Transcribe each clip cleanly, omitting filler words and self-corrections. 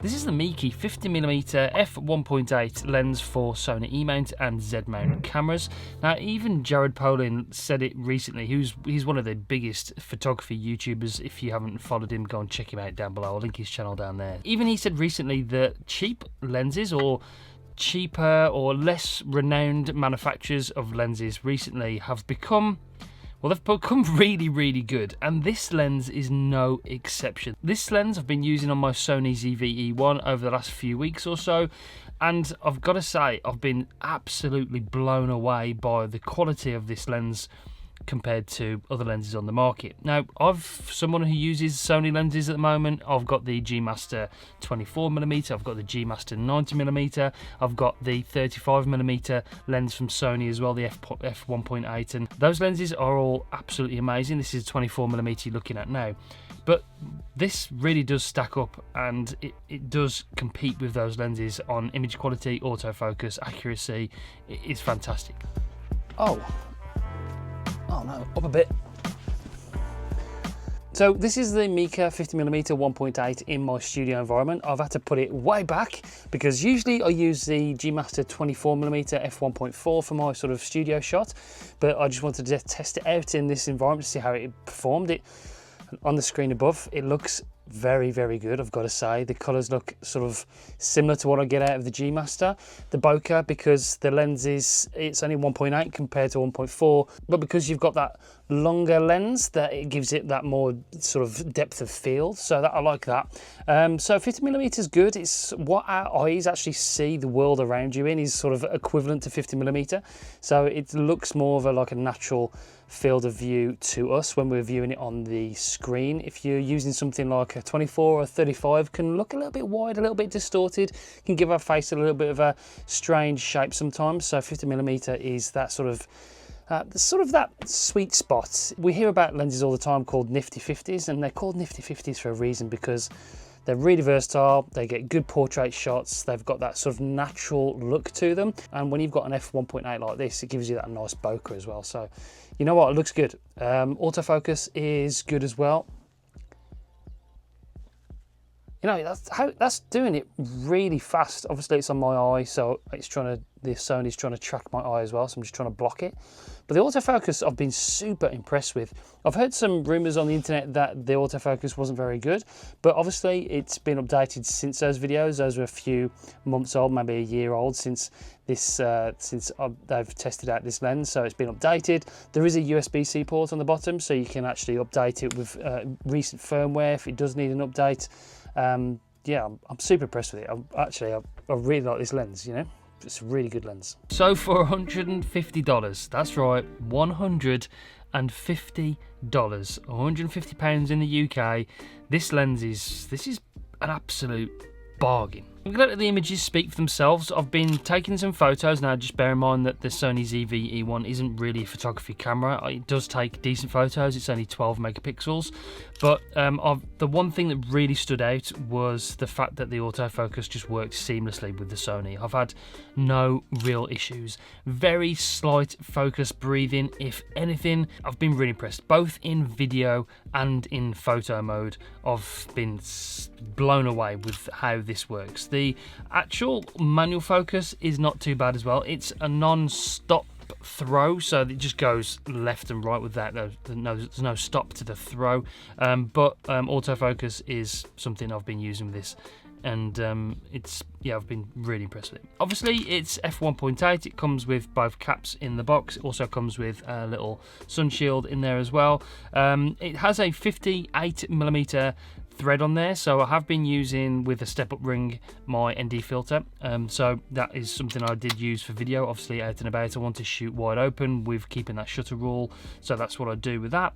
This is the Meike 50mm f1.8 lens for Sony E-mount and Z-mount cameras. Now, even Jared Polin said it recently. He's one of the biggest photography YouTubers. If you haven't followed him, go and check him out down below. I'll link his channel down there. Even he said recently that cheap lenses, or cheaper or less renowned manufacturers of lenses recently have become, well, they've become really, really good, and this lens is no exception. This lens I've been using on my Sony ZVE1 over the last few weeks or so, and I've got to say, I've been absolutely blown away by the quality of this lens compared to other lenses on the market. Now, someone who uses Sony lenses at the moment. I've got the G Master 24mm, I've got the G Master 90mm, I've got the 35mm lens from Sony as well, the f1.8, and those lenses are all absolutely amazing. This is 24mm you're looking at now, but this really does stack up, and it does compete with those lenses on image quality, autofocus, accuracy. It's fantastic. Oh no, up a bit. So this is the Meike 50mm 1.8 in my studio environment. I've had to put it way back because usually I use the G Master 24mm f1.4 for my sort of studio shot, but I just wanted to test it out in this environment to see how it performed. It on the screen above, it looks very, very good, I've got to say. The colours look sort of similar to what I get out of the G Master. The bokeh, because the lens it's only 1.8 compared to 1.4, but because you've got that longer lens, that it gives it that more sort of depth of field, so that I like that. So 50mm is good. It's what our eyes actually see the world around you in is sort of equivalent to 50mm, so it looks more of like a natural field of view to us when we're viewing it on the screen. If you're using something like a 24 or 35, can look a little bit wide, a little bit distorted, can give our face a little bit of a strange shape sometimes. So 50mm is that sort of that sweet spot. We hear about lenses all the time called nifty 50s, and they're called nifty 50s for a reason, because they're really versatile, they get good portrait shots, they've got that sort of natural look to them, and when you've got an f1.8 like this, it gives you that nice bokeh as well. So you know what, it looks good. Autofocus is good as well. You know, that's doing it really fast. Obviously it's on my eye, so the Sony's trying to track my eye as well, so I'm just trying to block it. But the autofocus I've been super impressed with. I've heard some rumours on the internet that the autofocus wasn't very good, but obviously it's been updated since those videos. Those were a few months old, maybe a year old since they've tested out this lens, so it's been updated. There is a USB-C port on the bottom, so you can actually update it with recent firmware if it does need an update. Yeah, I'm super impressed with it. I really like this lens, you know. It's a really good lens. So for $150, that's right, $150, £150 in the UK, this is an absolute bargain. I'm going to let the images speak for themselves. I've been taking some photos now. Just bear in mind that the Sony ZVE1 isn't really a photography camera. It does take decent photos. It's only 12 megapixels. But the one thing that really stood out was the fact that the autofocus just worked seamlessly with the Sony. I've had no real issues. Very slight focus breathing, if anything. I've been really impressed, both in video and in photo mode. I've been blown away with how this works. The actual manual focus is not too bad as well. It's a non-stop throw, so it just goes left and right with that. There's no stop to the throw, but autofocus is something I've been using with this, and I've been really impressed with it. Obviously it's f1.8. It comes with both caps in the box. It also comes with a little sun shield in there as well. It has a 58mm thread on there, so I have been using with a step-up ring my ND filter, so that is something I did use for video. Obviously out and about, I want to shoot wide open with keeping that shutter rule, so that's what I do with that.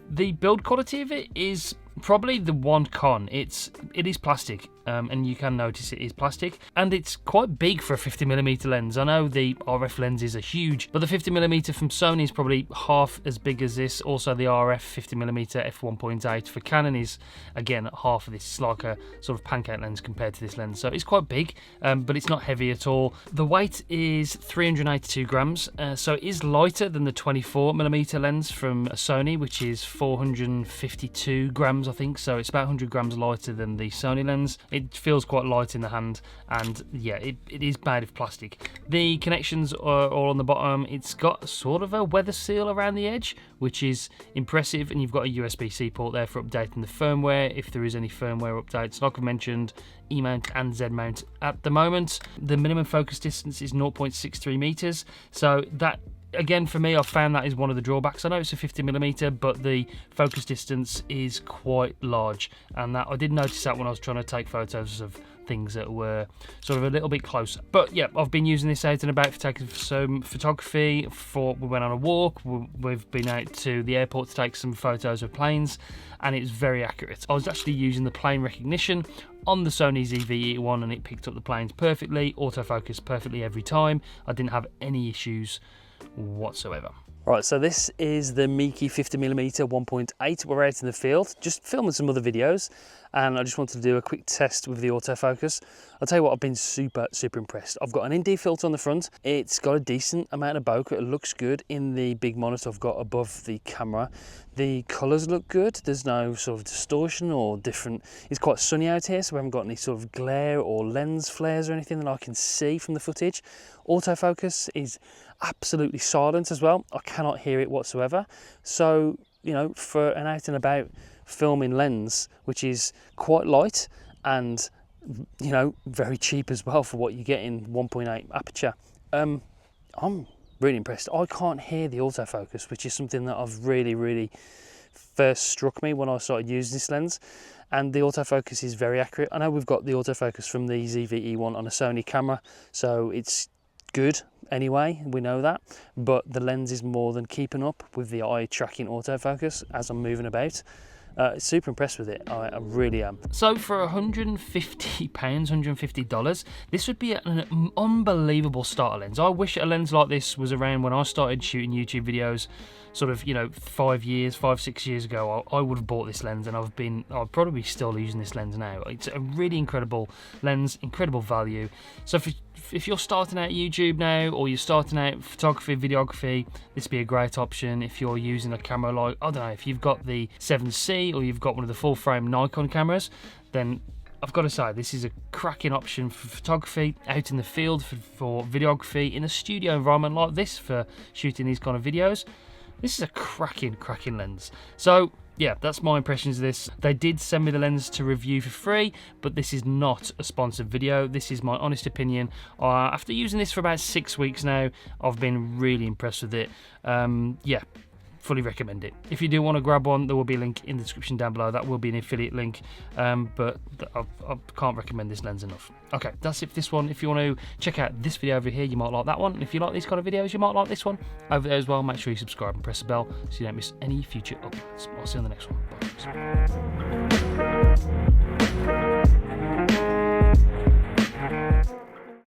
The build quality of it is probably the one con. It is plastic, and you can notice it is plastic, and it's quite big for a 50mm lens. I know the RF lenses are huge, but the 50mm from Sony is probably half as big as this. Also the RF 50mm f1.8 for Canon is again half of this. It's like a sort of pancake lens compared to this lens, so it's quite big, but it's not heavy at all. The weight is 382 grams, so it is lighter than the 24mm lens from Sony, which is 452 grams grams, I think, so it's about 100 grams lighter than the Sony lens. It feels quite light in the hand, and yeah, it is made of plastic. The connections are all on the bottom. It's got sort of a weather seal around the edge, which is impressive, and you've got a USB-C port there for updating the firmware if there is any firmware updates. Like I mentioned, E-mount and Z-mount at the moment. The minimum focus distance is 0.63 meters, so that, again, for me, I've found that is one of the drawbacks. I know it's a 50mm, but the focus distance is quite large, and that I did notice that when I was trying to take photos of things that were sort of a little bit closer. But yeah, I've been using this out and about for taking some photography. We went on a walk, we've been out to the airport to take some photos of planes, and it's very accurate. I was actually using the plane recognition on the Sony ZVE1, and it picked up the planes perfectly, autofocus perfectly every time. I didn't have any issues whatsoever. Right, so this is the Meike 50mm 1.8. We're out in the field, just filming some other videos, and I just wanted to do a quick test with the autofocus. I'll tell you what, I've been super impressed. I've got an ND filter on the front. It's got a decent amount of bokeh. It looks good in the big monitor I've got above the camera. The colours look good. There's no sort of distortion or different. It's quite sunny out here, so we haven't got any sort of glare or lens flares or anything that I can see from the footage. Autofocus is absolutely silent as well. I cannot hear it whatsoever. So, you know, for an out and about filming lens, which is quite light and, you know, very cheap as well for what you get in 1.8 aperture, I'm really impressed. I can't hear the autofocus, which is something that I've really first struck me when I started using this lens. And the autofocus is very accurate. I know we've got the autofocus from the ZVE1 on a Sony camera, so it's good anyway, we know that, but the lens is more than keeping up with the eye tracking autofocus as I'm moving about. Super impressed with it, I really am. So for £150, $150, this would be an unbelievable starter lens. I wish a lens like this was around when I started shooting YouTube videos, sort of, you know, 5, 6 years ago. I would have bought this lens, and I'm probably still using this lens now. It's a really incredible lens, incredible value. So if you're starting out YouTube now, or you're starting out photography, videography, this would be a great option. If you're using a camera like, I don't know, if you've got the 7C or you've got one of the full frame Nikon cameras, then I've got to say, this is a cracking option for photography, out in the field for videography, in a studio environment like this for shooting these kind of videos. This is a cracking lens. So yeah, that's my impressions of this. They did send me the lens to review for free, but this is not a sponsored video. This is my honest opinion. After using this for about 6 weeks now, I've been really impressed with it. Yeah, fully recommend it. If you do want to grab one, there will be a link in the description down below. That will be an affiliate link, but I can't recommend this lens enough. Okay, that's it for this one. If you want to check out this video over here, you might like that one. And if you like these kind of videos, you might like this one over there as well. Make sure you subscribe and press the bell so you don't miss any future uploads. I'll see you on the next one. Bye.